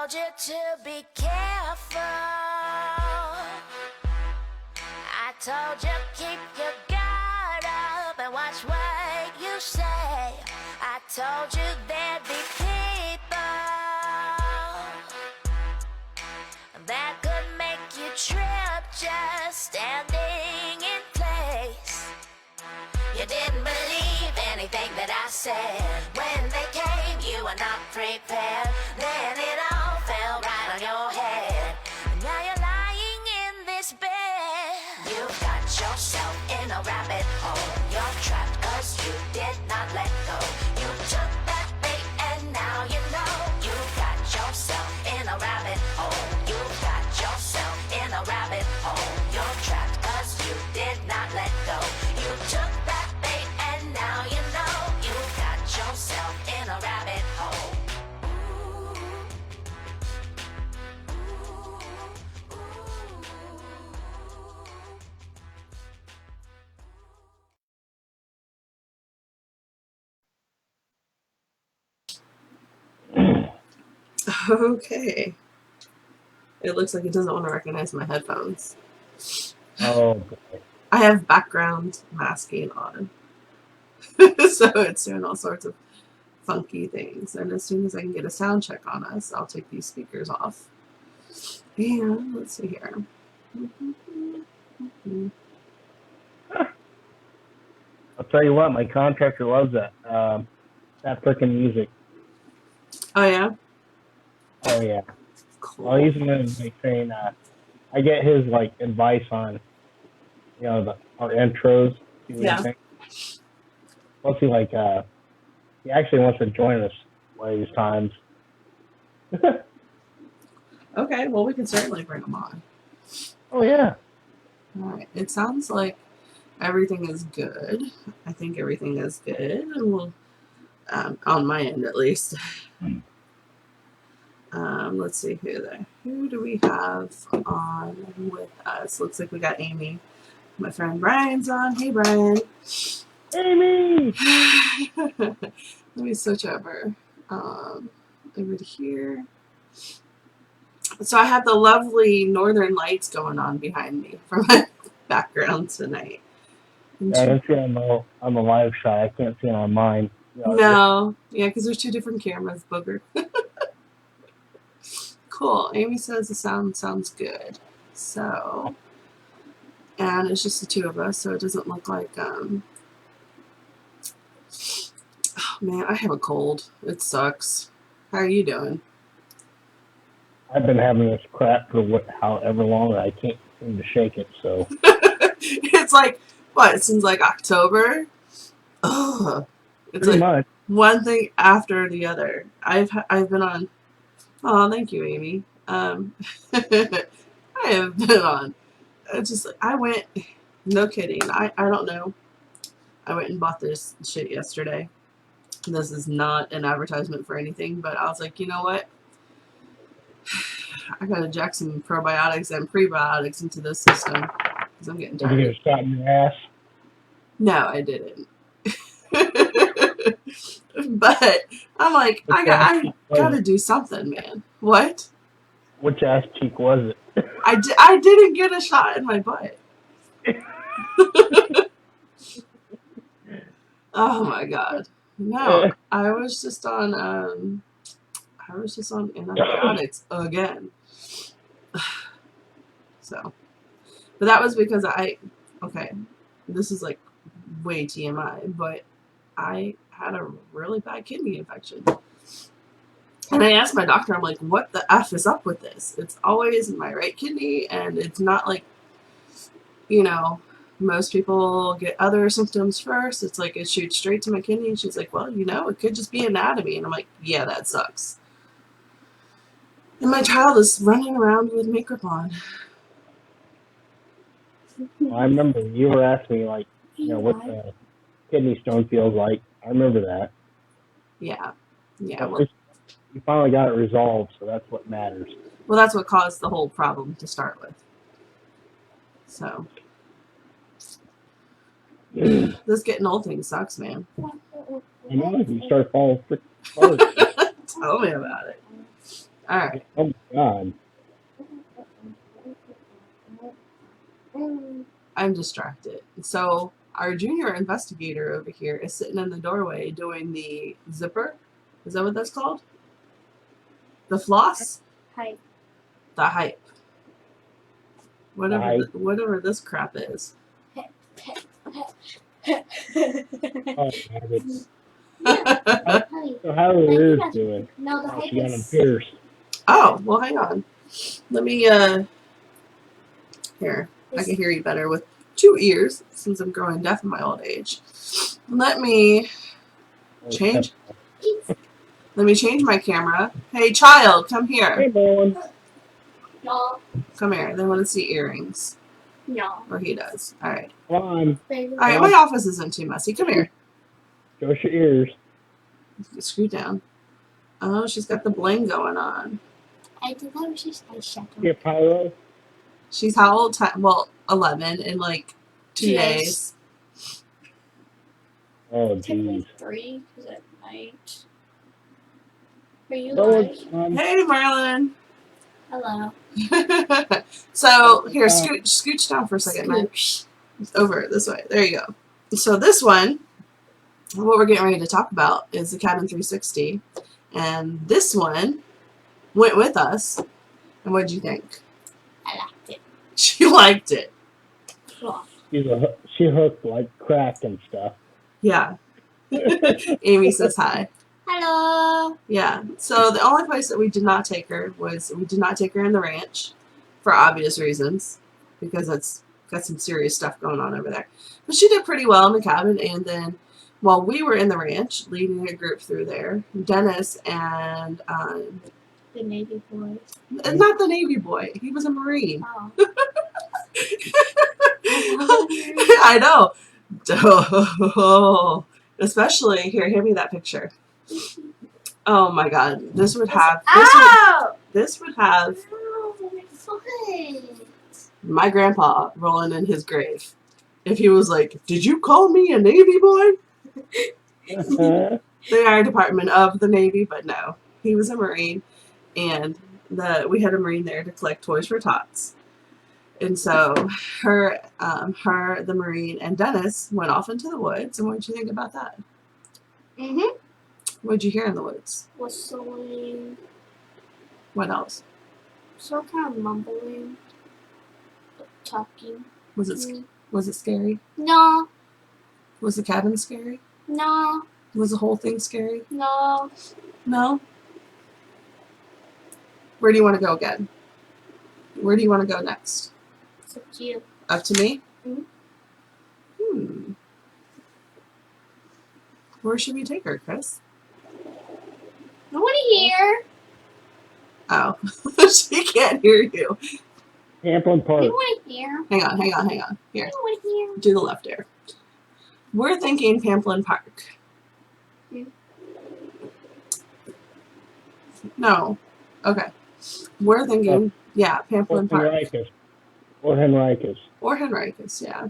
told you to be careful. I told you keep your guard up and watch what you say. I told you there'd be people that could make you trip just standing in place. You didn't believe anything that I said. When they came, you were not prepared. Then it all fell right on your head. And now you're lying in this bed. You've got yourself in a rabbit hole. You're trapped 'cause you did not let go. You took that bait and now you know. You've got yourself in a rabbit hole. You've got yourself in a rabbit hole. You're trapped 'cause you did not let go. You took that bait and now you know. You've got yourself in a rabbit hole. Okay. It looks like it doesn't want to recognize my headphones. Oh, boy. I have background masking on. So it's doing all sorts of funky things. And as soon as I can get a sound check on us, I'll take these speakers off. And let's see here. I'll tell you what, my contractor loves that. That freaking music. Oh, yeah? Oh, yeah. Cool. Well, he's been like saying, I get his like advice on, you know, our intros. Yeah. Plus, he actually wants to join us one of these times. Okay, well, we can certainly bring them on. Oh, yeah. All right. It sounds like everything is good. I think everything is good. And we'll, on my end at least. Let's see who do we have on with us? Looks like we got Amy. My friend Brian's on. Hey, Brian. Amy! Let me switch over to here. So I have the lovely northern lights going on behind me for my background tonight. Yeah, I can see on the live shot. I can't see it on mine. No, yeah, because there's two different cameras, booger. Cool. Amy says the sound sounds good. So, and it's just the two of us, so it doesn't look like oh man, I have a cold. It sucks. How are you doing? I've been having this crap for however long, and I can't seem to shake it. So it's like what? It seems like October. Ugh. It's pretty like much one thing after the other. I've been on. Oh, thank you, Amy. I have been on. I went. No kidding. I don't know. I went and bought this shit yesterday. This is not an advertisement for anything, but I was like, you know what? I gotta jack some probiotics and prebiotics into this system because I'm getting tired. Did you get a shot in your ass? No, I didn't. But I'm like, I gotta do something, man. What? Which ass cheek was it? I didn't get a shot in my butt. Oh my god. No, I was just on antibiotics again. So, but that was because this is like way TMI, but I had a really bad kidney infection. And I asked my doctor, I'm like, what the F is up with this? It's always in my right kidney, and it's not like, you know, most people get other symptoms first. It's like it shoots straight to my kidney. And she's like, well, you know, it could just be anatomy. And I'm like, yeah, that sucks. And my child is running around with makeup on. Well, I remember you were asking me, like, you know, what the kidney stone feels like. I remember that. Yeah. Yeah. Well, Well, you finally got it resolved, so that's what matters. well, that's what caused the whole problem to start with. So, this getting old thing sucks, man. I know, you start falling apart. Tell me about it. All right. Oh my god. I'm distracted. So our junior investigator over here is sitting in the doorway doing the zipper. Is that what that's called? The floss? Hype. The hype. Whatever, hype. whatever this crap is. Oh, habit. So how are yours doing? No, the Oh, hype she got them is. pierced. Oh, well, hang on. Let me, here. I can hear you better with 2 ears since I'm growing deaf in my old age. Let me change. Let me change my camera. Hey, child, come Hey, here. boy. No, Come here. They want to see earrings. no. Or he does. All right. Come on. All right, my office isn't too messy. Come here. Show us your ears. Screw down. Oh, she's got the bling going on. I think that was just eyeshadow. Here, Pyro. She's how old? Well, 11 in like 2 2 days. Oh, Technically jeez. 3, because at night. Are you No live? one's on. Hey, Marlon. Hello. So here, scooch down for a second, man. Scooch. Over this way. There you go. So this one, what we're getting ready to talk about is the Cabin 360, and this one went with us. And what did you think? I liked it. She liked it. Cool. She hooked like crack and stuff. Yeah. Amy says hi. Hello. Yeah. So the only place that we did not take her was we did not take her in the ranch for obvious reasons because it's got some serious stuff going on over there. But she did pretty well in the cabin. And then while we were in the ranch leading a group through there, Dennis and The Navy boys. not the Navy boy, he was a Marine. Oh. I know. Oh, especially here, hand me that picture. Oh my God, this would have this would have Oh, my foot. my grandpa rolling in his grave if he was like, "Did you call me a Navy boy?" They are a department of the Navy, but no, he was a Marine, and we had a Marine there to collect toys for Tots. And so the Marine, and Dennis went off into the woods. And what did you think about that? Mm-hmm. What did you hear in the woods? Whistling. What else? So kind of mumbling. Talking. Was it scary? No. Was the cabin scary? No. Was the whole thing scary? No. No? Where do you want to go again? Where do you want to go next? It's up to you. Up to me? Mhm. Where should we take her, Chris? Nobody here. Oh, she can't hear you. Pamplin Park. Nobody here. Hang on. Here, Nobody here. do the left ear. We're thinking Pamplin Park. No. Okay. We're thinking, yeah, Pamplin Park. Or Henricus. Or Henricus, yeah.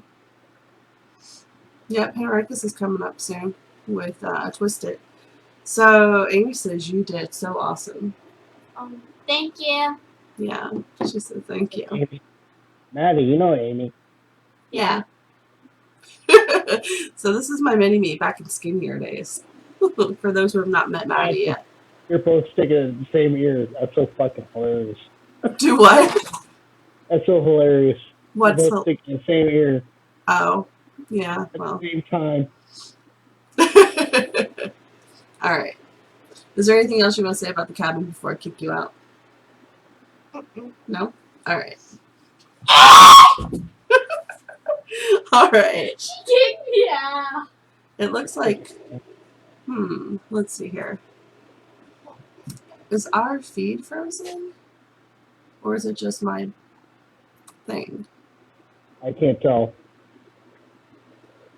Yep, Henricus is coming up soon with Twisted. So Amy says you did so awesome. Thank you. Yeah, she said thank you. Amy. Maddie, you know Amy. Yeah. So this is my mini-me back in skinnier days. For those who have not met Maddie yet. You're both sticking in the same ear. That's so fucking hilarious. Do what? That's so hilarious. What's You're both sticking in the same ear Oh, yeah, at well. the same time. All right. Is there anything else you want to say about the cabin before I kick you out? No? All right. All right. She kicked me out. It looks like, let's see here. Is our feed frozen? Or is it just my thing? I can't tell.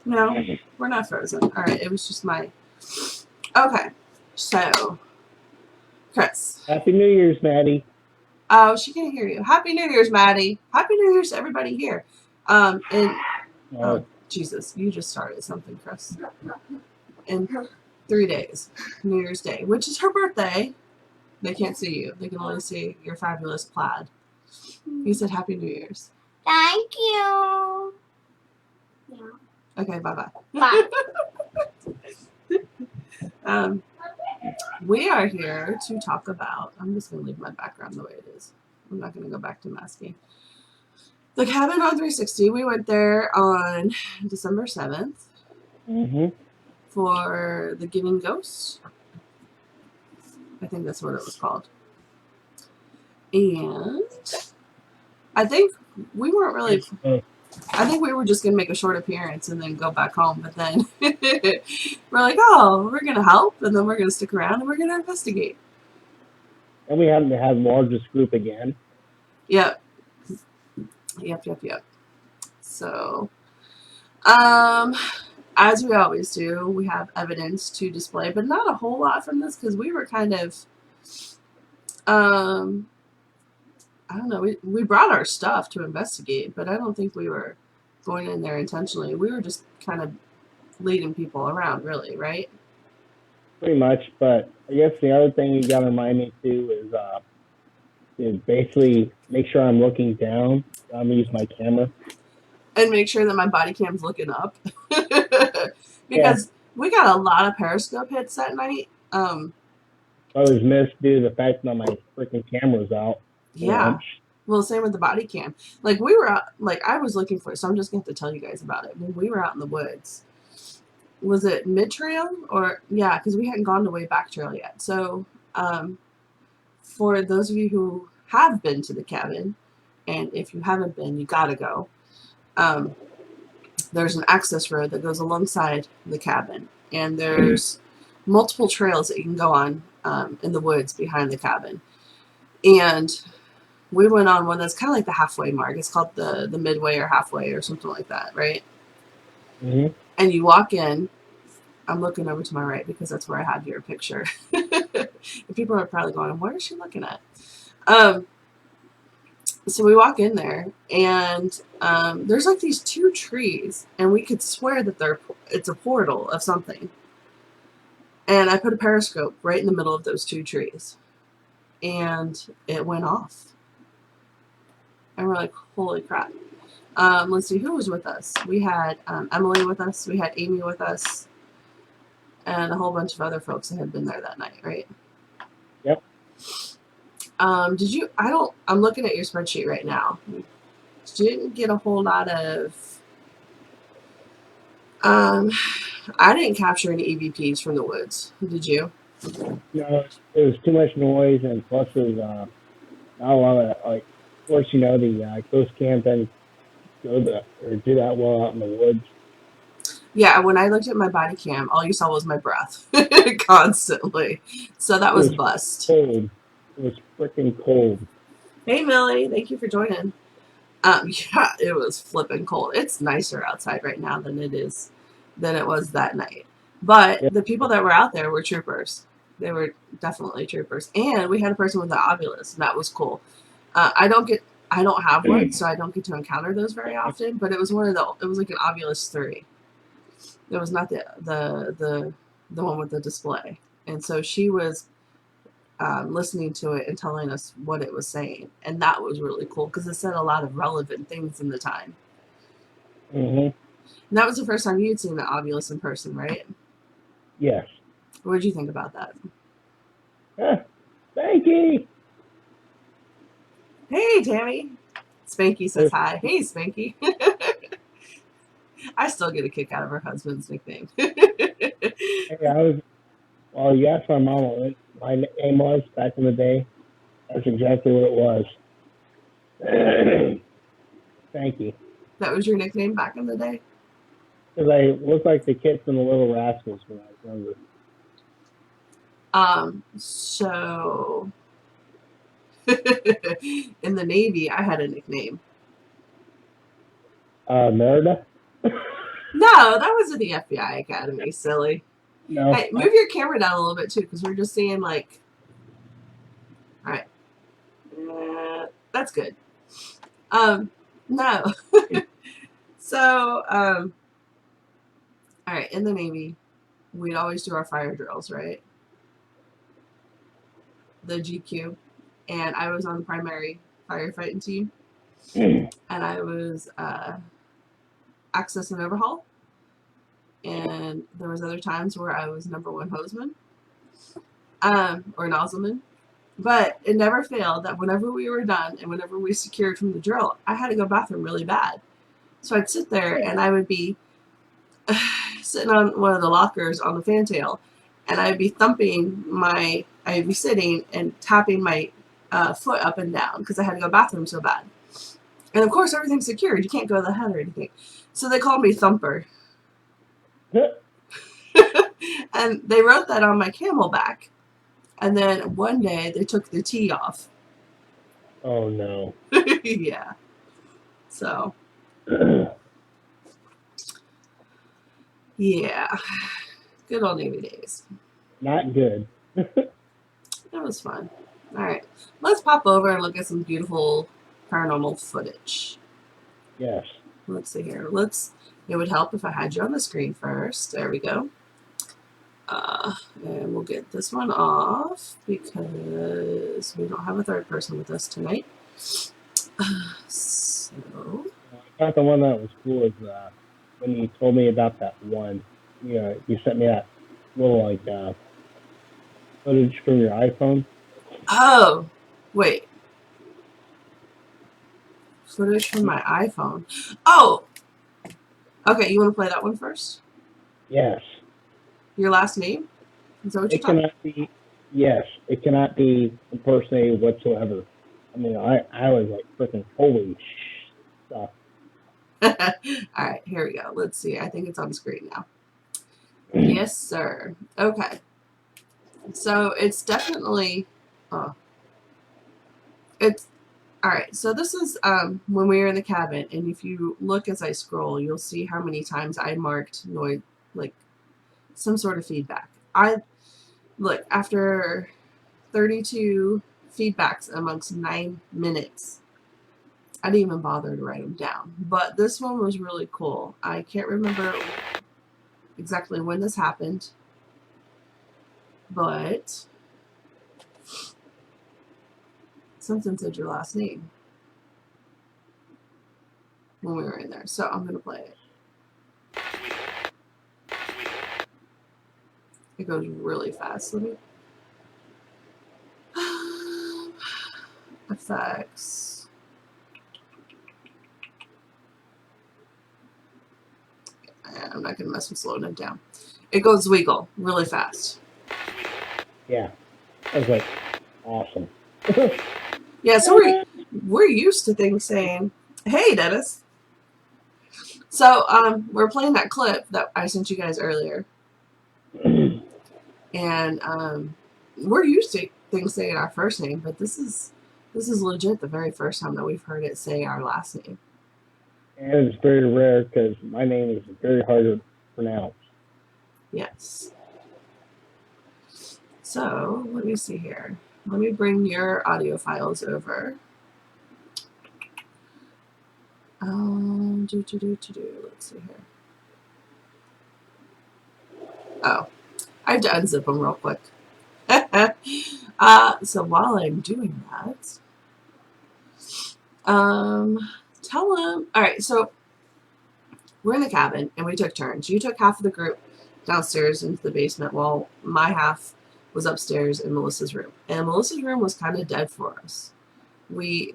No, we're not frozen. All right, it was just my... Okay, so, Chris. Happy New Year's, Maddie. Oh, she can't hear you. Happy New Year's, Maddie. Happy New Year's to everybody here. And oh, Jesus, you just started something, Chris. In 3 days, New Year's Day, which is her birthday. They can't see you. They can only see your fabulous plaid. You said Happy New Year's. Thank you. Yeah. Okay, bye-bye. Bye. We are here to talk about, I'm just going to leave my background the way it is. I'm not going to go back to masking. The cabin on 360, we went there on December 7th for the Giving Ghost. I think that's what it was called. And I think we weren't really, I think we were just going to make a short appearance and then go back home. But then we're like, oh, we're going to help. And then we're going to stick around and we're going to investigate. And we haven't had the largest group again. Yep. So, as we always do, we have evidence to display, but not a whole lot from this because we were kind of, I don't know, we brought our stuff to investigate, but I don't think we were going in there intentionally. We were just kind of leading people around, really, right? Pretty much, but I guess the other thing you got to remind me too is basically make sure I'm looking down. I'm gonna use my camera. And make sure that my body cam's looking up. Because we got a lot of Periscope hits that night. I was missed due to the fact that my freaking camera's out. Yeah. Well, same with the body cam. Like we were out, like I was looking for it, so I'm just going to have to tell you guys about it. When we were out in the woods, was it mid trail or yeah? Because we hadn't gone the way back trail yet. So, for those of you who have been to the cabin, and if you haven't been, you gotta go. There's an access road that goes alongside the cabin, and there's multiple trails that you can go on in the woods behind the cabin. And we went on one that's kind of like the halfway mark. It's called the midway or halfway or something like that, right? Mm-hmm. And you walk in. I'm looking over to my right because that's where I had your picture. And people are probably going, what is she looking at? So we walk in there, and there's like these two trees, and we could swear that it's a portal of something. And I put a periscope right in the middle of those two trees, and it went off. And we're like, holy crap. Let's see, who was with us? We had Emily with us, we had Amy with us, and a whole bunch of other folks that had been there that night, right? Yep. I'm looking at your spreadsheet right now. You didn't get a whole lot of, I didn't capture any EVPs from the woods. Did you? No, it was too much noise, and plus there's not a lot of, like, of course, the ghost cam doesn't do that well out in the woods. Yeah, when I looked at my body cam, all you saw was my breath constantly. So that was a bust. Cold. It was freaking cold. Hey, Millie. Thank you for joining. Yeah, it was flipping cold. It's nicer outside right now than it was that night. But the people that were out there were troopers. They were definitely troopers. And we had a person with an ovulus, and that was cool. I don't have one, so I don't get to encounter those very often. But it was it was like an ovulus 3. It was not the one with the display. And so she was listening to it and telling us what it was saying. And that was really cool because it said a lot of relevant things in the time. Mm-hmm. And that was the first time you'd seen the ovulus in person, right? Yes. What did you think about that? Spanky! Hey, Tammy. Spanky says hi. Hey, Spanky. I still get a kick out of her husband's nickname. Hey, you asked my mom what my name was back in the day. That's exactly what it was. Thank you. That was your nickname back in the day? Because I looked like the kids in the Little Rascals when I was younger. So in the Navy, I had a nickname. Merida? No, that was at the FBI Academy, silly. No. Hey, move your camera down a little bit too, because we're just seeing like. All right, that's good. No. So, all right, in the Navy, we'd always do our fire drills, right? the GQ, and I was on the primary firefighting team, and I was access and overhaul, and there was other times where I was number one hosman, or nozzleman. But it never failed that whenever we were done and whenever we secured from the drill, I had to go to the bathroom really bad. So I'd sit there and I would be sitting on one of the lockers on the fantail, and I'd be I'd be sitting and tapping my foot up and down because I had to go to the bathroom so bad. And of course, everything's secured. You can't go to the head or anything. So they called me Thumper. And they wrote that on my camelback. And then one day they took the T off. Oh no. Yeah. So. Yeah. Good old Navy days. Not good. That was fun. All right. Let's pop over and look at some beautiful paranormal footage. Yes. Let's see here. It would help if I had you on the screen first. There we go. And we'll get this one off because we don't have a third person with us tonight. So. I thought the one that was cool is when you told me about that one. You sent me that little footage from your iPhone. Oh, wait. Footage from my iPhone. Oh! Okay, you want to play that one first? Yes. Your last name? Is that what you're It talking cannot be. Yes, it cannot be impersonated whatsoever. I mean, I was like freaking holy stuff. about? All right, here we go. Let's see. I think it's on the screen now. Yes, sir. Okay. So it's definitely. It's all right. So this is when we were in the cabin, and if you look as I scroll, you'll see how many times I marked noise, like some sort of feedback. Look, after 32 feedbacks amongst 9 minutes, I didn't even bother to write them down. But this one was really cool. I can't remember exactly when this happened, but something said your last name when we were in there. So I'm going to play it. It goes really fast. Let me. Effects. I'm not going to mess with slowing it down. It goes wiggle really fast. Yeah. I was like, awesome. Yeah, so we're used to things saying, "Hey, Dennis." So we're playing that clip that I sent you guys earlier. And we're used to things saying our first name, but this is legit the very first time that we've heard it say our last name. And it's very rare because my name is very hard to pronounce. Yes. So let me see here. Let me bring your audio files over. Let's see here. Oh, I have to unzip them real quick. So while I'm doing that, tell them. All right, so we're in the cabin and we took turns. You took half of the group downstairs into the basement while my half was upstairs in Melissa's room. And Melissa's room was kind of dead for us. We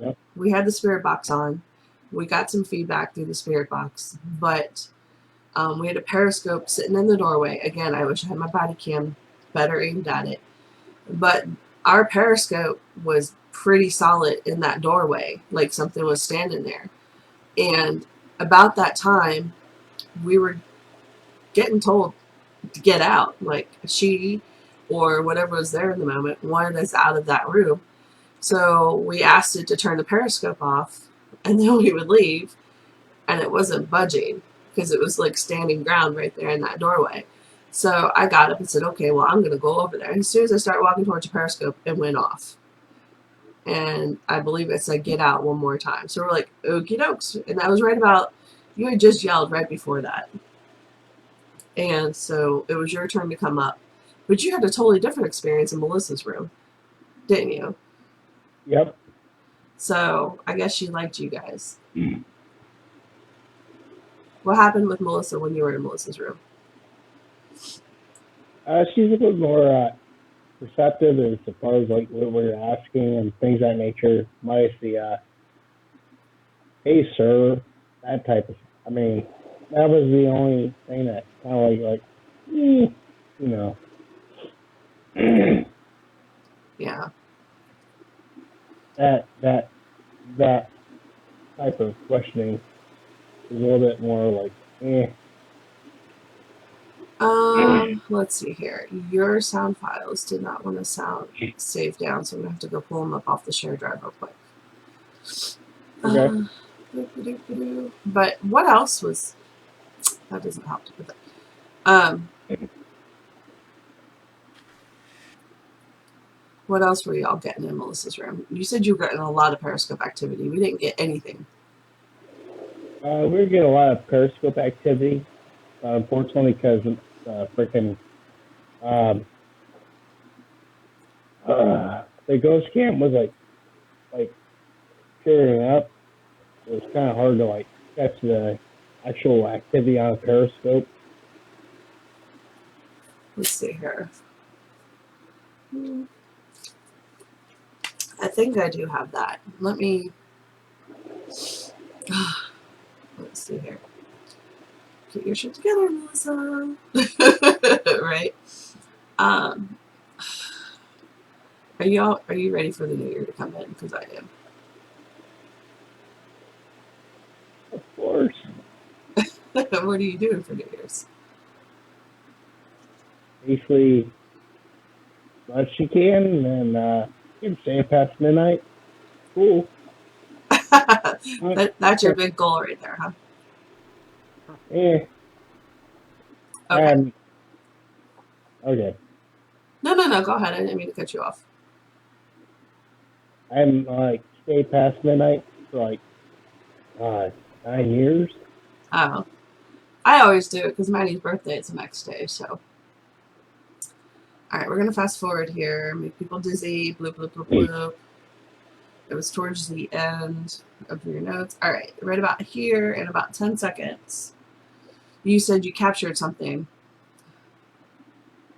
had the spirit box on. We got some feedback through the spirit box, but we had a periscope sitting in the doorway. Again, I wish I had my body cam better aimed at it. But our periscope was pretty solid in that doorway, like something was standing there. And about that time, we were getting told to get out. Like she or whatever was there in the moment wanted us out of that room. So we asked it to turn the periscope off, and then we would leave, and it wasn't budging because it was like standing ground right there in that doorway. So I got up and said, okay, well, I'm going to go over there. And as soon as I started walking towards the periscope, it went off. And I believe it said, get out one more time. So we're like, okie dokes. And that was right about, you had just yelled right before that. And so it was your turn to come up. But you had a totally different experience in Melissa's room. didn't you? Yep. So I guess she liked you guys. What happened with Melissa when you were in Melissa's room? She's a bit more receptive as far as like what we're asking and things of that nature. Minus the hey sir, that type of. I mean, that was the only thing that kind of you know. Yeah. that type of questioning is a little bit more like, eh. Let's see here. Your sound files did not want to sound save down, so I'm gonna have to go pull them up off the share drive real quick. Okay. But what else was? That doesn't help to put that. What else were y'all getting in Melissa's room? You said you were getting a lot of Periscope activity. We didn't get anything. We were getting a lot of Periscope activity, unfortunately, because freaking the ghost camp was like clearing up. It was kind of hard to like catch the actual activity on Periscope. Let's see here. I think I do have that. Let me. Let's see here. Get your shit together, Melissa. Right? Are you ready for the new year to come in? Because I am. Of course. What are you doing for New Year's? Basically, much you can, and you can stay past midnight. Cool. That's your big goal right there, huh? Eh. Okay. Okay. No. Go ahead. I didn't mean to cut you off. I'm like stay past midnight for like 9 years. Oh, I always do it because Maddie's birthday is the next day. So, all right, we're gonna fast forward here. Make people dizzy. Bloop bloop bloop bloop. It was towards the end of your notes. All right, right about here in about 10 seconds. You said you captured something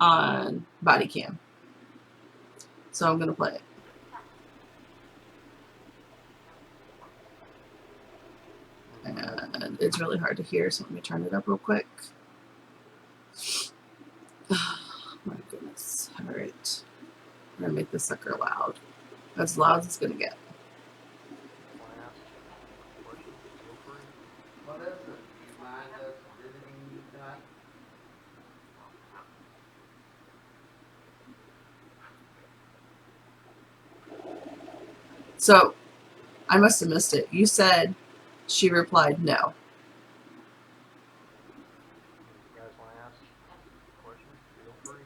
on body cam. So I'm gonna play it. And it's really hard to hear, so let me turn it up real quick. Oh, my goodness. All right. I'm going to make this sucker loud. As loud as it's going to get. So, I must have missed it. You said she replied no. You guys want to ask questions? Feel free.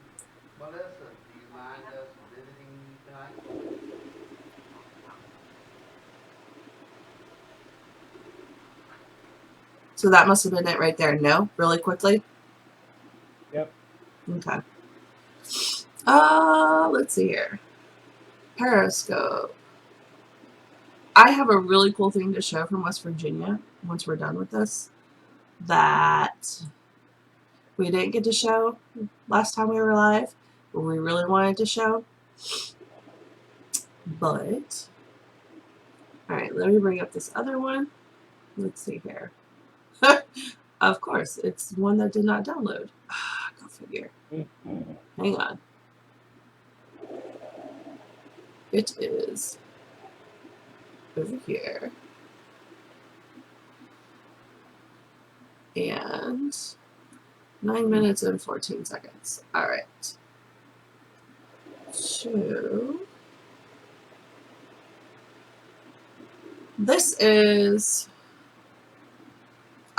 Melissa, do you mind us visiting you tonight? So that must have been it right there. No? Really quickly? Yep. Okay. Let's see here. Periscope. I have a really cool thing to show from West Virginia once we're done with this that we didn't get to show last time we were live, but we really wanted to show. But, all right, let me bring up this other one. Let's see here. Of course, it's one that did not download. Go figure. Hang on. It is over here. And 9 minutes and 14 seconds. All right. So this is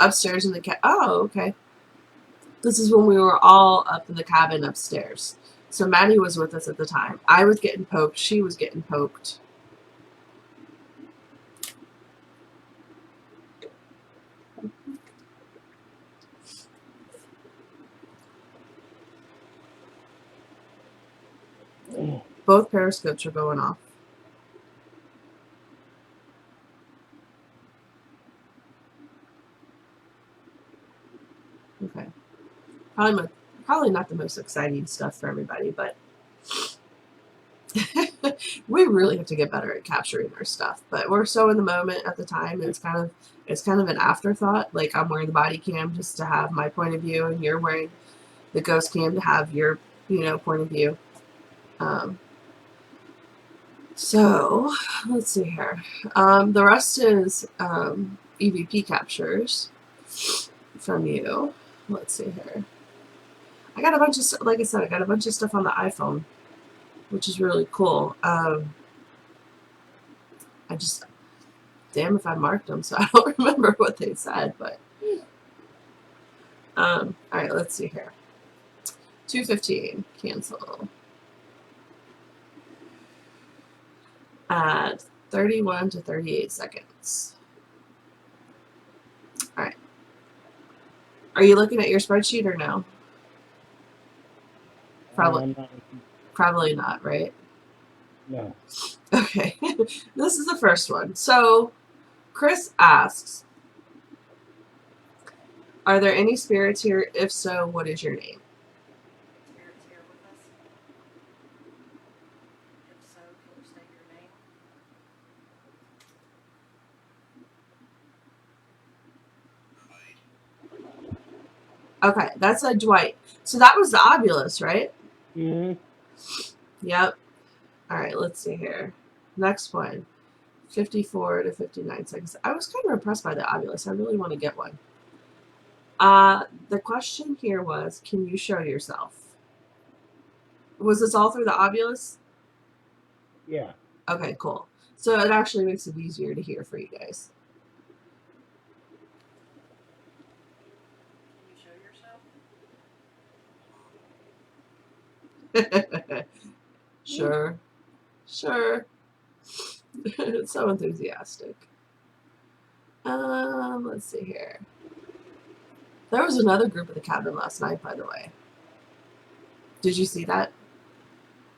upstairs in the oh, okay. This is when we were all up in the cabin upstairs. So Maddie was with us at the time. I was getting poked. She was getting poked. both periscopes are going off. Okay. Probably not the most exciting stuff for everybody, but we really have to get better at capturing our stuff. But we're so in the moment at the time, and it's kind of an afterthought. Like, I'm wearing the body cam just to have my point of view, and you're wearing the ghost cam to have your, point of view. So let's see here. The rest is EVP captures from you. Let's see here. I got a bunch of, like I said, I got a bunch of stuff on the iPhone, which is really cool. Damn if I marked them, so I don't remember what they said, but all right, let's see here. 2:15, cancel. At 31 to 38 seconds. All right. Are you looking at your spreadsheet or no? Probably not, right? No. Okay. This is the first one. So Chris asks, are there any spirits here? If so, what is your name? Spirits here with us? If so, can you state your name? Okay, that's a Dwight. So that was the Obulus, right? Mm-hmm. Yep. All right, let's see here. Next one. 54 to 59 seconds. I was kind of impressed by the Obulus. I really want to get one. The question here was, can you show yourself? Was this all through the Obulus? Yeah. Okay, cool. So it actually makes it easier to hear for you guys. Can you show yourself? Sure. It's so enthusiastic. Let's see here. There was another group at the cabin last night, by the way. Did you see that?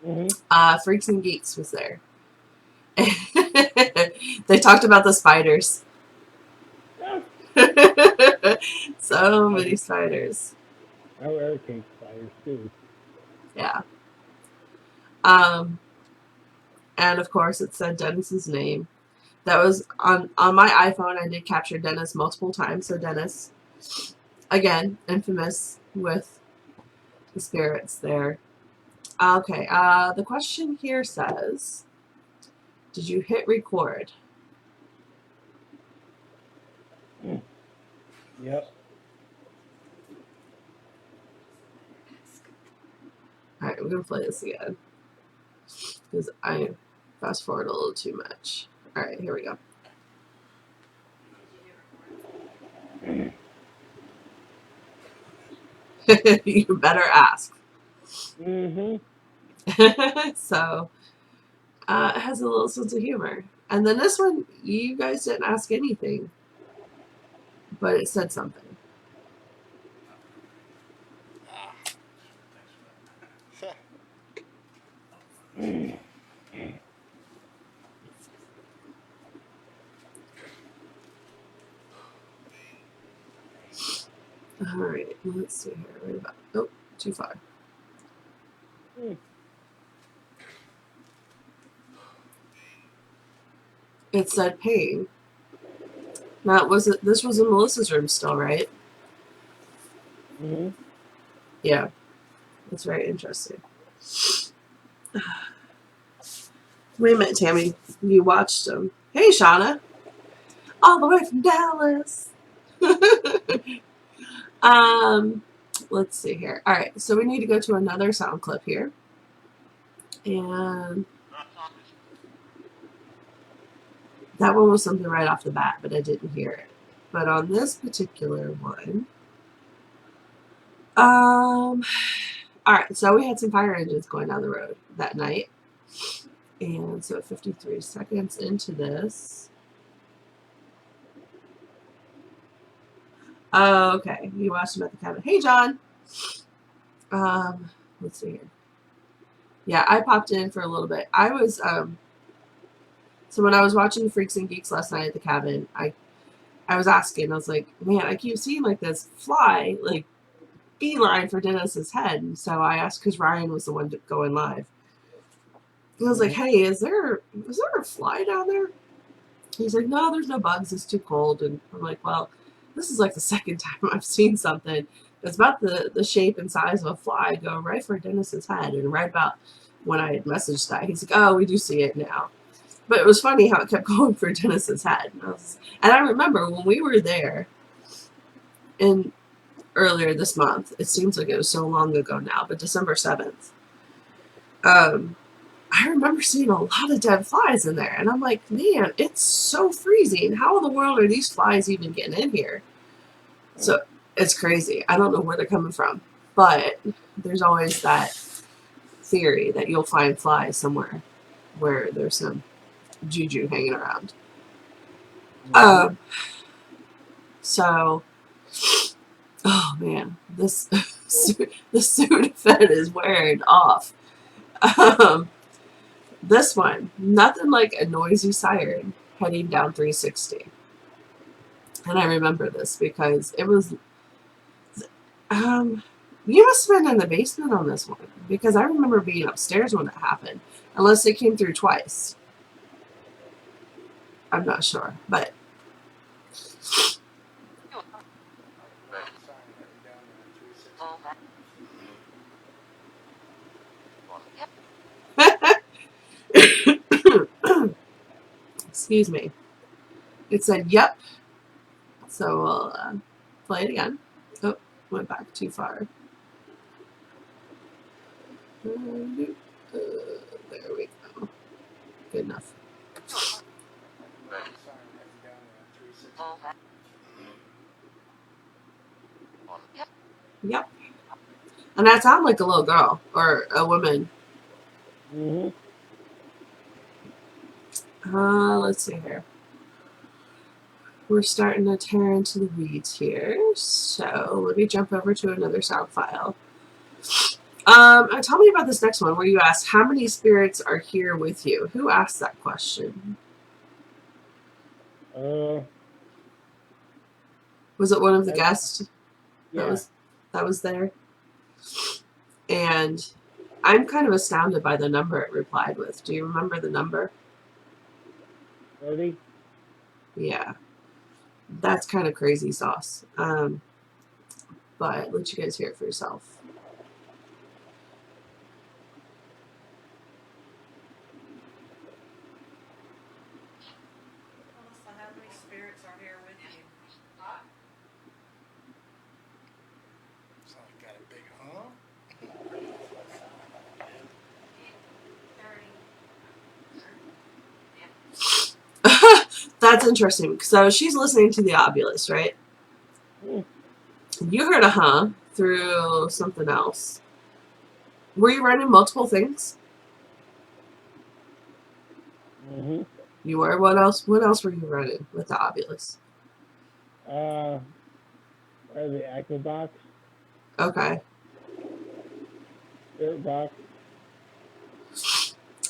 Mm-hmm. Freaks and Geeks was there. They talked about the spiders. So many spiders. Our hurricane spiders too. Yeah. And of course it said Dennis's name. That was on my iPhone. I did capture Dennis multiple times. So Dennis, again, infamous with the spirits there. Okay. The question here says, did you hit record? Yep. All right, we're gonna play this again because I fast forward a little too much. All right, here we go. You better ask. Mm-hmm. So it has a little sense of humor. And then this one, you guys didn't ask anything, but it said something. All right, let's see here. Right about, oh, too far. It said pain. Now, this was in Melissa's room still, right? Mm-hmm. Yeah. That's very interesting. Wait a minute, Tammy. You watched them. Hey, Shauna. All the way from Dallas. Let's see here. All right, so we need to go to another sound clip here. And that one was something right off the bat, but I didn't hear it. But on this particular one, all right, so we had some fire engines going down the road that night. And so 53 seconds into this. Oh, okay. You watched him at the cabin. Hey, John. Let's see here. Yeah, I popped in for a little bit. I was so when I was watching Freaks and Geeks last night at the cabin, I was asking, I was like, man, I keep seeing like this fly, like beeline for Dennis's head. And so I asked because Ryan was the one going live. And I was like, hey, is there a fly down there? He's like, no, there's no bugs. It's too cold. And I'm like, well, this is like the second time I've seen something that's about the shape and size of a fly go right for Dennis's head. And right about when I had messaged that, he's like, oh, we do see it now. But it was funny how it kept going for Dennis's head. And I remember when we were there in earlier this month, it seems like it was so long ago now, but December 7th, I remember seeing a lot of dead flies in there. And I'm like, man, it's so freezing. How in the world are these flies even getting in here? So it's crazy. I don't know where they're coming from. But there's always that theory that you'll find flies somewhere where there's some juju hanging around. So, oh man, this Sudafed is wearing off. This one, nothing like a noisy siren heading down 360. And I remember this because it was, you must have been in the basement on this one because I remember being upstairs when it happened, unless it came through twice. I'm not sure, but excuse me. It said, yep. So we'll play it again. Oh, went back too far. There we go. Good enough. Yep. And that sounded like a little girl or a woman. Let's see here. We're starting to tear into the weeds here. So let me jump over to another sound file. Tell me about this next one where you asked, how many spirits are here with you? Who asked that question? Was it one of the guests that was there? And I'm kind of astounded by the number it replied with. Do you remember the number? 30? Yeah. That's kind of crazy sauce. But let you guys hear it for yourself. How many spirits are here with you? So I got a big huh? That's interesting. So she's listening to the Obulus, right? You heard a huh through something else. Were you running multiple things? You were? What else? What else were you running with the Obulus? The Echo Box. Okay. Spirit Box.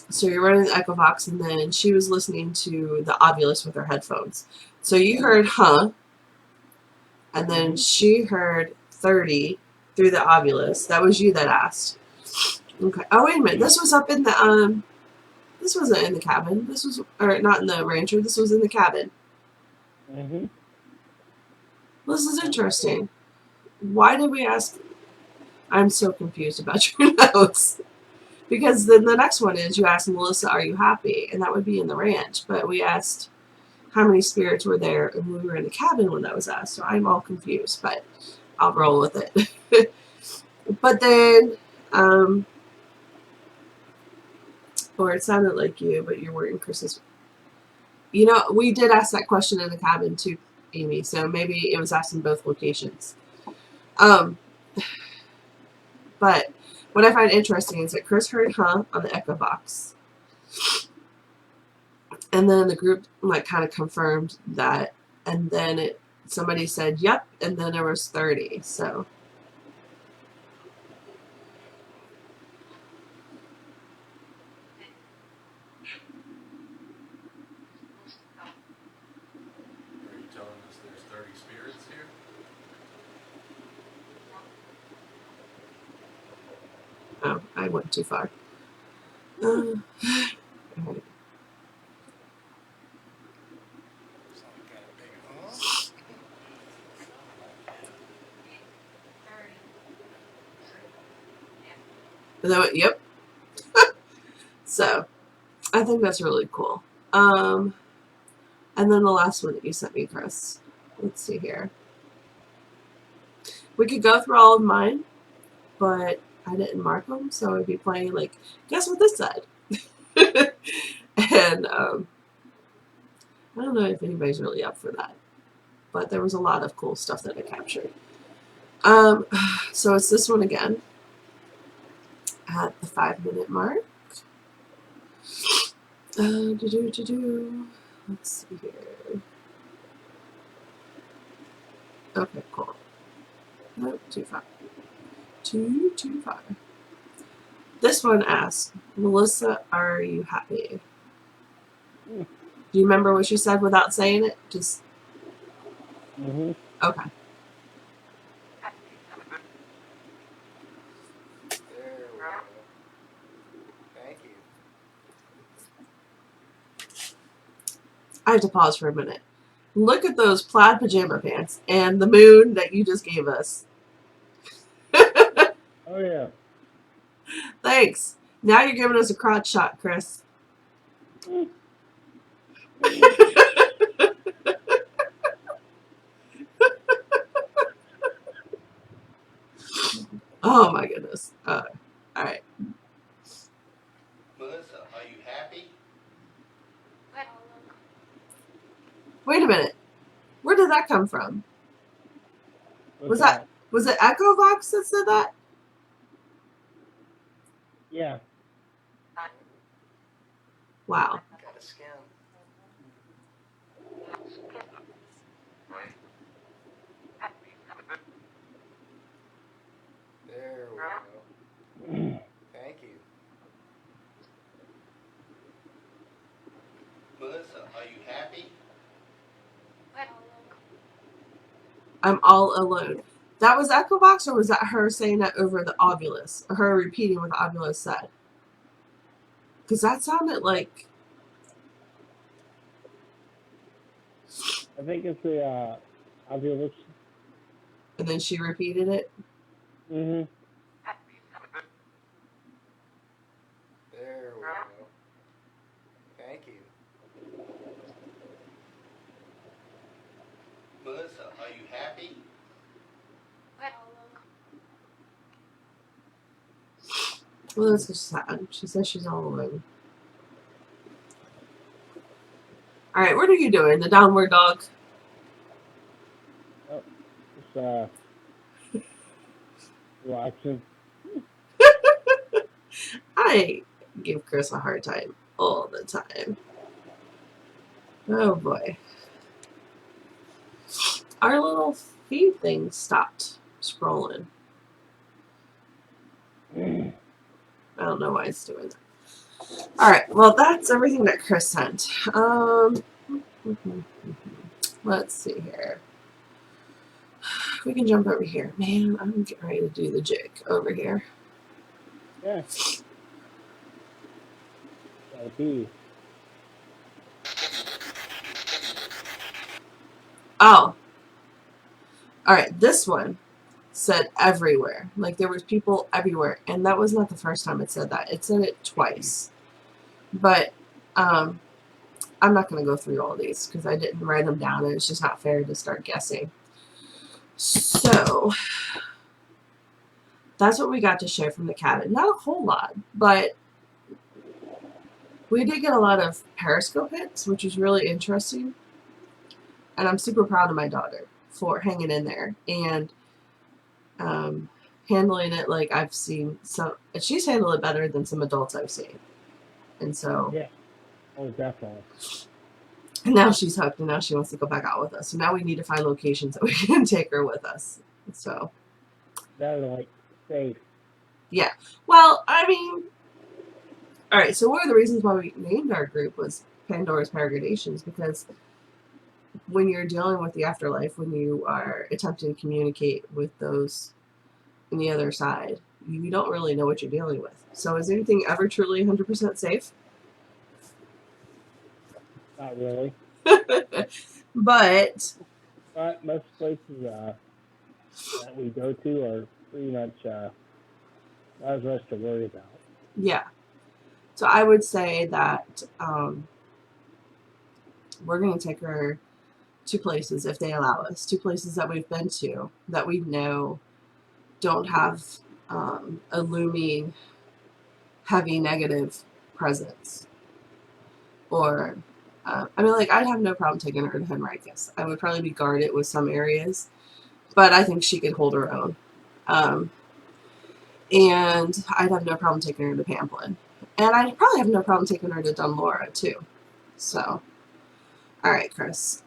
So you're running the Echo Box, and then she was listening to the Obulus with her headphones. So you heard huh, and then she heard 30 through the Obulus. That was you that asked. Okay. Oh, wait a minute. This was up in the this wasn't in the cabin. This was, or not in the rancher. This was in the cabin. This is interesting. Why did we ask? I'm so confused about your notes. Because then the next one is you asked Melissa, are you happy? And that would be in the ranch. But we asked how many spirits were there, and we were in the cabin when that was asked. So I'm all confused, but I'll roll with it. But then, or it sounded like you, but you're wearing Chris's. You know, we did ask that question in the cabin too, Amy. So maybe it was asked in both locations. But what I find interesting is that Chris heard huh on the Echo Box. And then the group like kind of confirmed that. And then somebody said, yep. And then there was 30. So I went too far. Alright. And then, yep. So, I think that's really cool. And then the last one that you sent me, Chris. Let's see here. We could go through all of mine, but I didn't mark them, so I'd be playing like, guess what this said? And I don't know if anybody's really up for that, but there was a lot of cool stuff that I captured. So it's this one again at the 5-minute mark. Let's see here. Okay, cool. Nope, too far. Too far. This one asks, Melissa, are you happy? Do you remember what you said without saying it? Just Mm-hmm. okay. There we go. Thank you. I have to pause for a minute. Look at those plaid pajama pants and the moon that you just gave us. Oh yeah. Thanks. Now you're giving us a crotch shot, Chris. Oh my goodness. All right. Melissa, are you happy? Wait a minute. Where did that come from? What's Was it Echo Vox that said that? Yeah. Wow. Got a skin. There we go. Thank you. Melissa, are you happy? I'm all alone. That was Echo Vox, or was that her saying that over the Ovulus? Or her repeating what the Ovulus said? Because that sounded like... I think it's the Ovilus. And then she repeated it? Mm-hmm. There we go. Thank you. Melissa, are you happy? Well, that's just sad. She says she's all alone. Alright, what are you doing? The downward dog? Oh, it's relaxing. I give Chris a hard time all the time. Oh boy. Our little feed thing stopped scrolling. I don't know why it's doing that. Alright, well that's everything that Chris sent. Let's see here. We can jump over here. Man, I'm getting ready to do the jig over here. Yeah. Gotta pee. Oh. Alright, this one said everywhere. Like there was people everywhere. And that was not the first time it said that. It said it twice. But I'm not going to go through all these because I didn't write them down and it's just not fair to start guessing. So that's what we got to share from the cabin. Not a whole lot, but we did get a lot of Periscope hits, which was really interesting. And I'm super proud of my daughter for hanging in there and handling it like I've seen some. She's handled it better than some adults I've seen. And so, Yeah. Oh, definitely. and now she's hooked, and now she wants to go back out with us. So now we need to find locations that we can take her with us. So That is like safe. yeah. Well, I mean, all right. So one of the reasons why we named our group was Pandora's Peregrinations, because when you're dealing with the afterlife, when you are attempting to communicate with those on the other side, you don't really know what you're dealing with. So is anything ever truly 100% safe? Not really. But But most places that we go to are pretty much not as much to worry about. yeah. So I would say that we're going to take her to places, if they allow us, to places that we've been to that we know don't have a looming heavy negative presence. Or, I mean, like, I'd have no problem taking her to Henricus. I would probably be guarded with some areas, but I think she could hold her own. And I'd have no problem taking her to Pamplin. And I'd probably have no problem taking her to Dunlora, too. So, all right, Chris.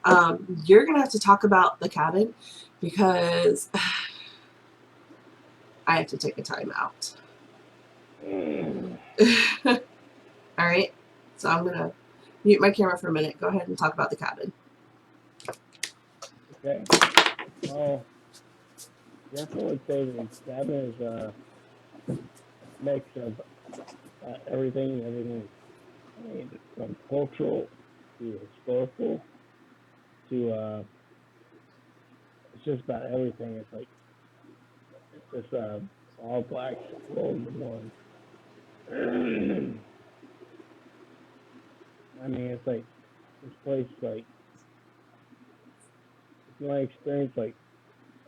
You're going to have to talk about the cabin because I have to take a time out. All right? So I'm going to mute my camera for a minute. Go ahead and talk about the cabin. Okay. Well, definitely would say the cabin is a mix of everything. I mean, from cultural to historical to it's just about everything. It's like it's just all black rolled into one. I mean, it's like this place like if you want to experience like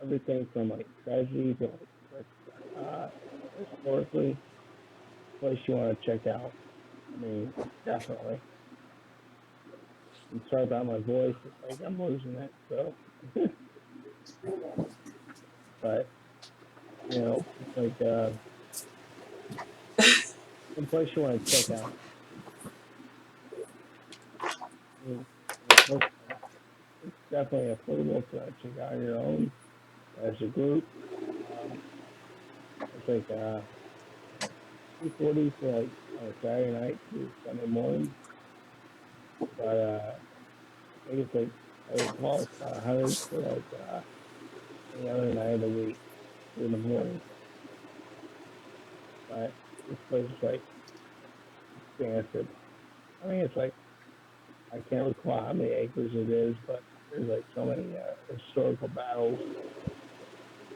everything from like tragedy to like historically, place you want to check out. I mean, definitely. I'm sorry about my voice. It's like I'm losing it. So, but you know, it's like some place you want to check out. I mean, it's definitely affordable to check out on your own as a group. It's like $240 for like Saturday night to Sunday morning, but I think it's like it would cost $100 for like any other night of the week in the morning. But this place is like expansive. I mean, it's like I can't recall how many acres it is, but there's like so many historical battles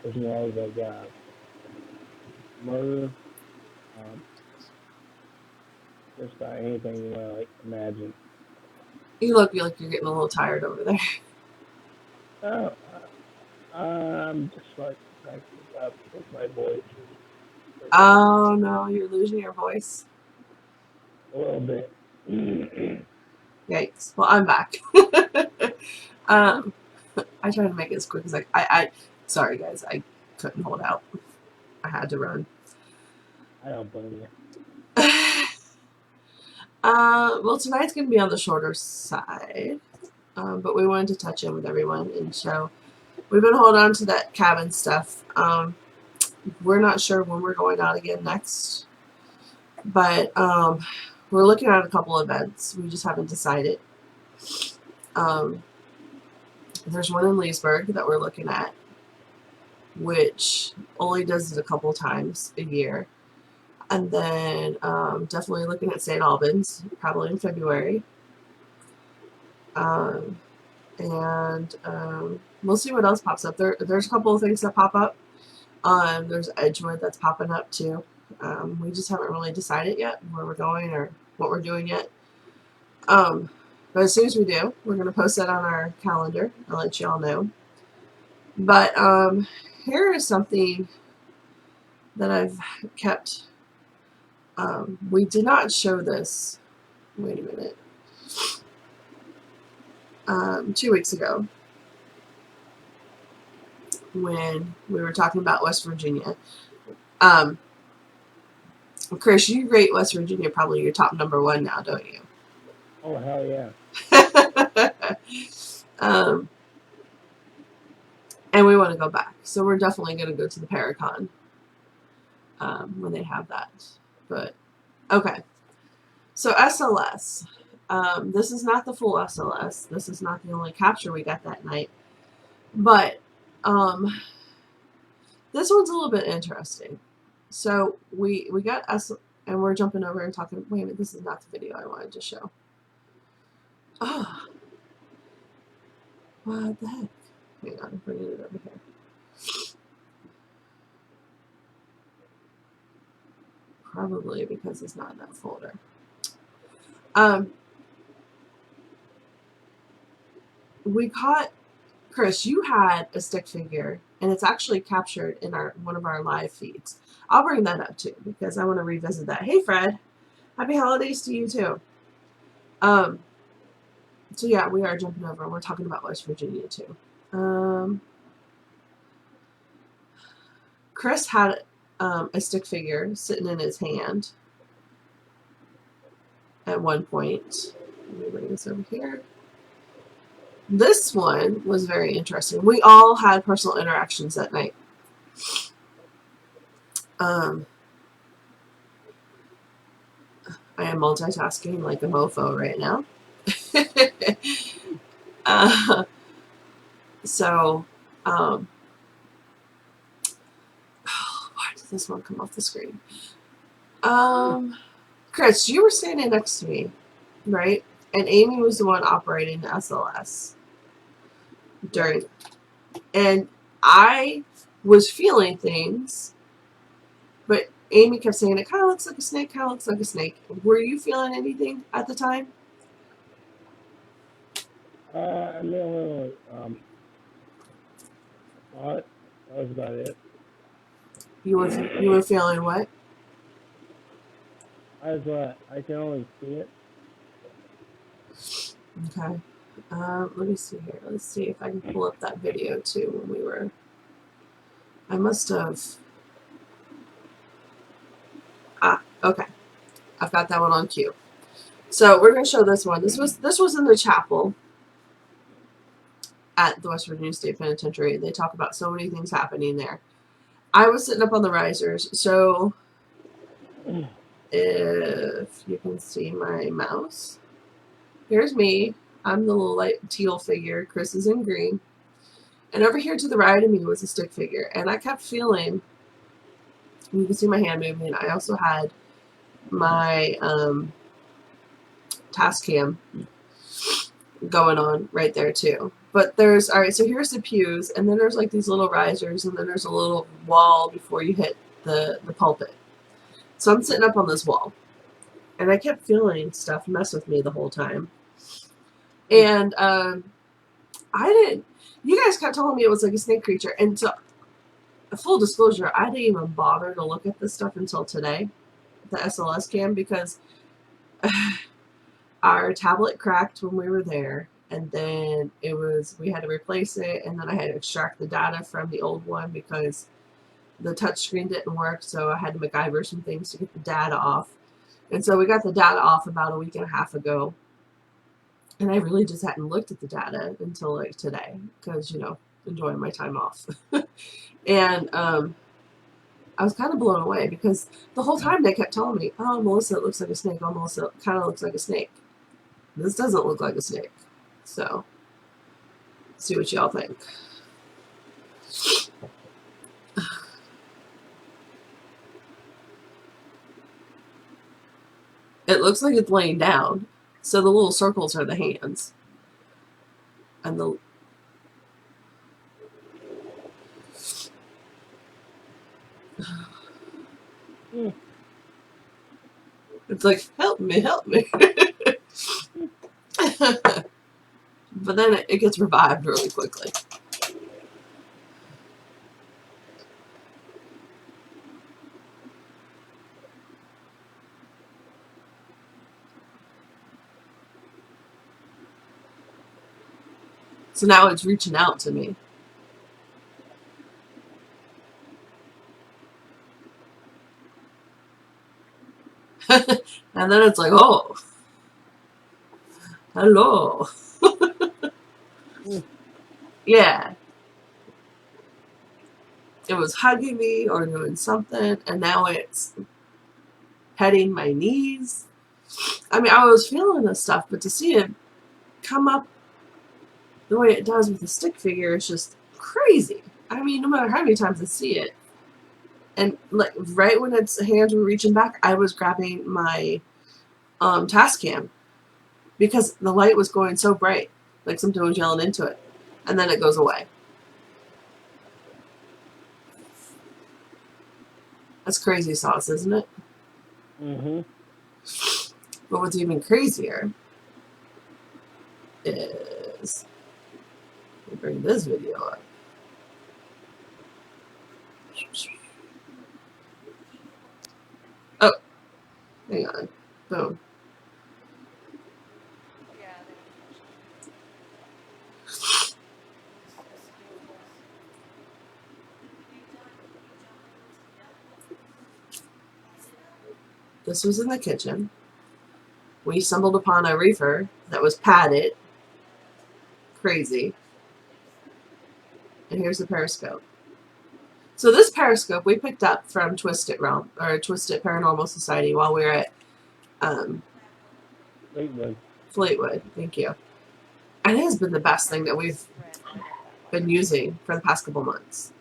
as well as like murder, just about anything you want to like imagine. You look like you're getting a little tired over there. Oh, I'm just like up with my voice. Oh, no, you're losing your voice. A little bit. Yikes. Well, I'm back. I tried to make it as quick as I sorry, guys. I couldn't hold out. I had to run. I don't blame you. Well, tonight's going to be on the shorter side, but we wanted to touch in with everyone and show. We've been holding on to that cabin stuff. We're not sure when we're going out again next, but we're looking at a couple events. We just haven't decided. There's one in Leesburg that we're looking at, which only does it a couple times a year. And then definitely looking at St. Albans, probably in February. And we'll see what else pops up. There's a couple of things that pop up. There's Edgewood that's popping up too. We just haven't really decided yet where we're going or what we're doing yet. But as soon as we do, we're going to post that on our calendar. I'll let you all know. But here is something that I've kept. We did not show this. Wait a minute. 2 weeks ago, when we were talking about West Virginia. Chris, you rate West Virginia probably your top number one now, don't you? Oh, hell yeah. And we want to go back. So we're definitely going to go to the Paracon when they have that. But, okay. So SLS. This is not the full SLS. This is not the only capture we got that night. But this one's a little bit interesting. So we got us, and we're jumping over and talking. Wait a minute, this is not the video I wanted to show. Oh, what the heck? Hang on, I'm bringing it over here. Probably because it's not in that folder. We caught, Chris, you had a stick figure, and it's actually captured in one of our live feeds. I'll bring that up too because I want to revisit that. Hey, Fred, happy holidays to you too. So yeah, we are jumping over, and we're talking about West Virginia too. Chris had a stick figure sitting in his hand at one point. Let me bring this over here. This one was very interesting. We all had personal interactions that night. I am multitasking like a mofo right now. Why did this one come off the screen? Chris, you were standing next to me, right? And Amy was the one operating the SLS during, and I was feeling things, but Amy kept saying it kind of looks like a snake, kind of looks like a snake. Were you feeling anything at the time? I made a little thought. That was about it. You were feeling what? I can only see it. Okay. Let me see here. Let's see if I can pull up that video too when we were. I must have. Okay. I've got that one on cue. So we're going to show this one. This was in the chapel at the West Virginia State Penitentiary. They talk about so many things happening there. I was sitting up on the risers, so if you can see my mouse, here's me. I'm the little light teal figure. Chris is in green. And over here to the right of me was a stick figure. And I kept feeling, you can see my hand moving. I also had my task cam going on right there too. But there's, all right, so here's the pews, and then there's like these little risers, and then there's a little wall before you hit the pulpit. So I'm sitting up on this wall, and I kept feeling stuff mess with me the whole time. And you guys kept telling me it was like a snake creature, and so full disclosure, I didn't even bother to look at this stuff until today, the SLS cam, because our tablet cracked when we were there, and then we had to replace it, and then I had to extract the data from the old one because the touchscreen didn't work, so I had to MacGyver some things to get the data off. And so we got the data off about a week and a half ago, and I really just hadn't looked at the data until like today because, enjoying my time off. And I was kind of blown away because the whole time they kept telling me, oh, Melissa, it looks like a snake. Oh, Melissa, it kind of looks like a snake. This doesn't look like a snake. So, see what y'all think. It looks like it's laying down. So the little circles are the hands. And the... It's like, help me, help me. But then it gets revived really quickly. So now it's reaching out to me. And then it's like, oh, hello. Yeah. It was hugging me or doing something, and now it's petting my knees. I mean, I was feeling this stuff, but to see it come up the way it does with the stick figure is just crazy. I mean, no matter how many times I see it, And like right when its hands were reaching back, I was grabbing my task cam because the light was going so bright, like something was yelling into it, and then it goes away. That's crazy sauce, isn't it? Mm-hmm. But what's even crazier is, let me bring this video up. Oh, hang on. Boom. Yeah, they This was in the kitchen. We stumbled upon a reefer that was padded. Crazy. And here's the periscope. So this periscope we picked up from Twisted Realm, or Twisted Paranormal Society, while we were at Fleetwood. Fleetwood. Thank you. And it has been the best thing that we've been using for the past couple months.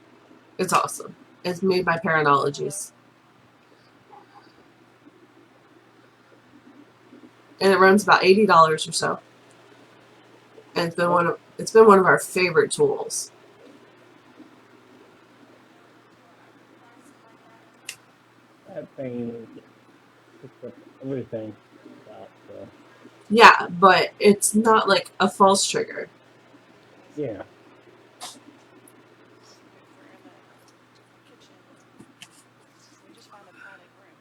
It's awesome. It's made by Paranologies. And it runs about $80 or so. And it's been one of our favorite tools. That thing picks up everything. About, so. Yeah, but it's not like a false trigger. Yeah. we're in the kitchen. We just found a padded room.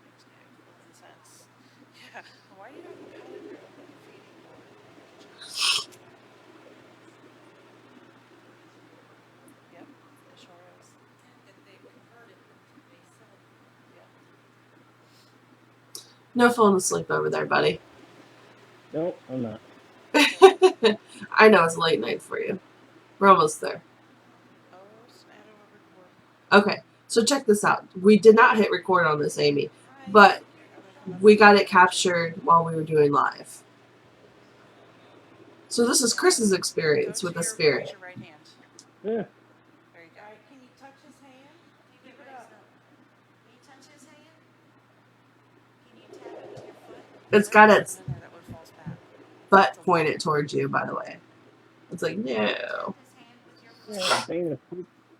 Makes no flipping sense. Yeah. Why do you have a padded room with a feeding board in the kitchen? Yep, it sure is. And they converted them to a cell. Yeah. No falling asleep over there, buddy. No, I'm not. I know it's late night for you. We're almost there. Oh, snap over record. Okay, so check this out. We did not hit record on this, Amy, Hi. but we got it captured while we were doing live. So this is Chris's experience Go with to the raise spirit. your right hand. Yeah. There you go. Alright, can you touch his hand? Keep it Raise up. up. Can you touch his hand? Can you tap it with your foot? It's got There's its something in there that would false pat. butt pointed towards you, by the way. It's like, no. Tap his hand with your foot. Yeah, thing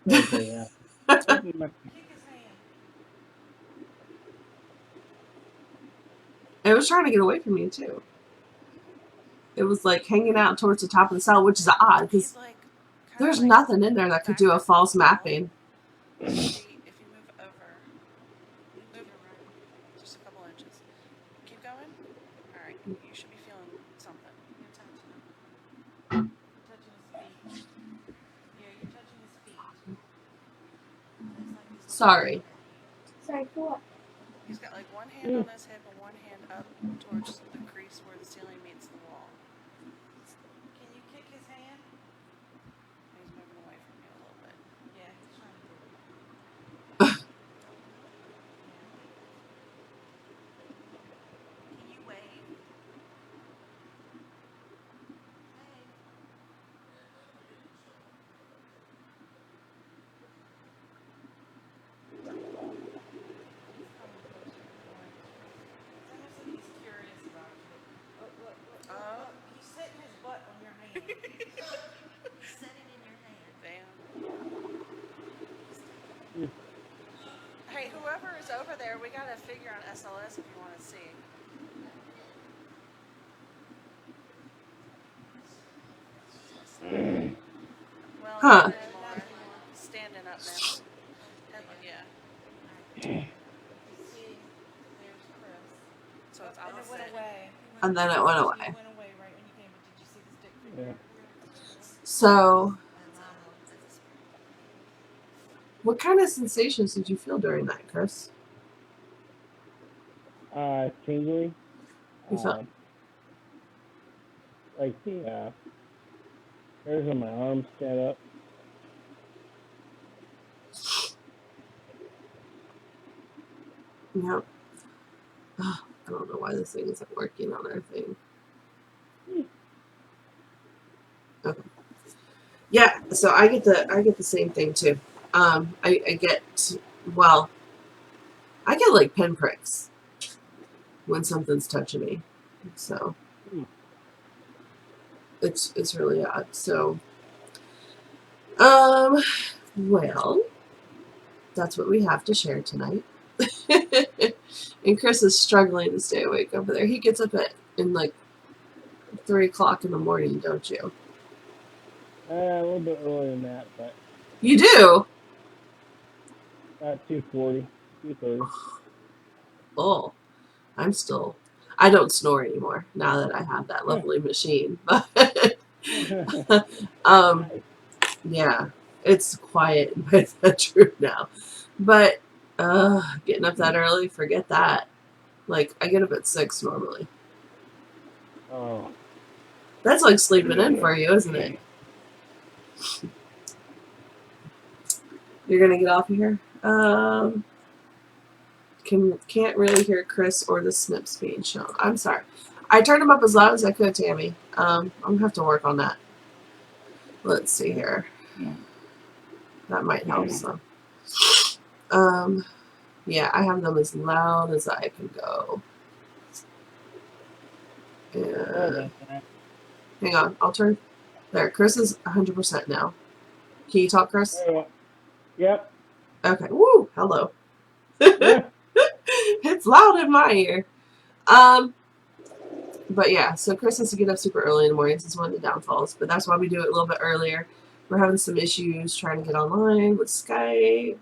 is Thursday, yeah. Open my- Kick his hand. It was trying to get away from me, too. It was like hanging out towards the top of the cell, which is odd because He's like, there's nothing in there that could do a false mapping. If you move over, move just a couple inches. Keep going. All right, you should be feeling something. You're touching him. You're touching his feet. Yeah, you're touching his feet. Looks like he's Sorry. Sorry, for what? He's got like one hand on his hip and one hand up towards the crease where the ceiling meets the wall. Can you kick his hand? He's moving away from you a little bit. Yeah, he's trying to do it. Can you wave? Wave. He's coming closer. It's almost like he's curious about you. Look. Oh. He's setting his butt on your hand. Set it in your hand. Damn. Hey, whoever is over there, we got a figure on SLS if you want to see. Well, Huh. not anymore. He's standing up now. Yeah. See, there's Chris. So it's And it went opposite. away. And then it went He away. went away right when you came, but did you see the stick figure? Yeah. So, what kind of sensations did you feel during that, Chris? Tingling. You felt- Like the hairs on my arms stand up. Yep. I don't know why this thing isn't working on our thing. Okay. Yeah, so I get the same thing too. I get, well, I get like pinpricks when something's touching me. So it's really odd. So, well, that's what we have to share tonight. And Chris is struggling to stay awake over there. He gets up in like 3 o'clock in the morning, don't you? A little bit earlier than that, but You do? about 2:40, 2:30. Oh, I don't snore anymore now that I have that lovely machine. But Nice. yeah, it's quiet in my bedroom now. But getting up that early, forget that. Like, I get up at 6 normally. Oh, That's like sleeping in for you, isn't it? You're gonna get off of here? Can't really hear Chris or the snips being shown. I'm sorry. I turned them up as loud as I could, Tammy. I'm gonna have to work on that. Let's see here. That might help some. Yeah, I have them as loud as I can go. And hang on, I'll turn. There, Chris is 100% now. Can you talk, Chris? yep. Okay. Woo! Hello. Yeah. It's loud in my ear. But yeah, so Chris has to get up super early in the mornings. It's one of the downfalls, but that's why we do it a little bit earlier. We're having some issues trying to get online with Skype,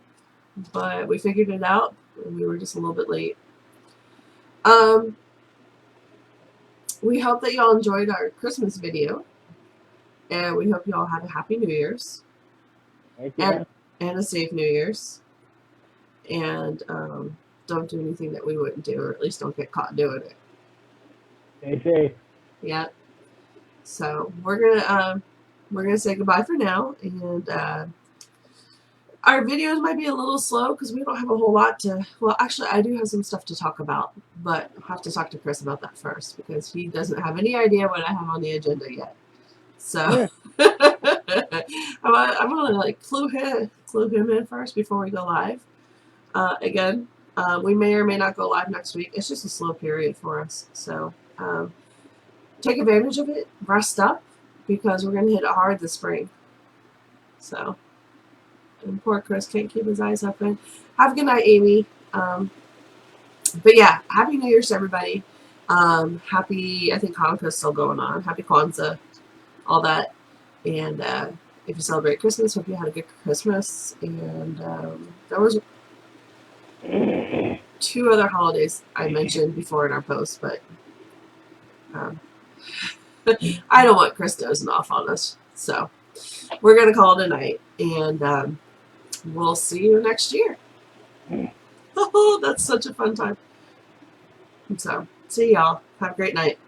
but we figured it out, and we were just a little bit late. We hope that y'all enjoyed our Christmas video, and we hope y'all have a happy New Year's and a safe New Year's. And don't do anything that we wouldn't do, or at least don't get caught doing it. Stay safe. Yeah. So we're gonna say goodbye for now, and our videos might be a little slow because we don't have a whole lot to. Well, actually, I do have some stuff to talk about, but I'll have to talk to Chris about that first because he doesn't have any idea what I have on the agenda yet. So I'm gonna like clue him in first before we go live. Again, we may or may not go live next week. It's just a slow period for us, so take advantage of it. Rest up because we're gonna hit it hard this spring. So. And poor Chris can't keep his eyes open. Have a good night, Amy. But yeah, Happy New Year's to everybody. Happy, I think Hanukkah's still going on. Happy Kwanzaa, all that. And if you celebrate Christmas, hope you had a good Christmas. And there was 2 other holidays I mentioned before in our post, but I don't want Chris dozing off on us. So we're going to call it a night. And we'll see you next year. Oh, that's such a fun time. So, see y'all. Have a great night.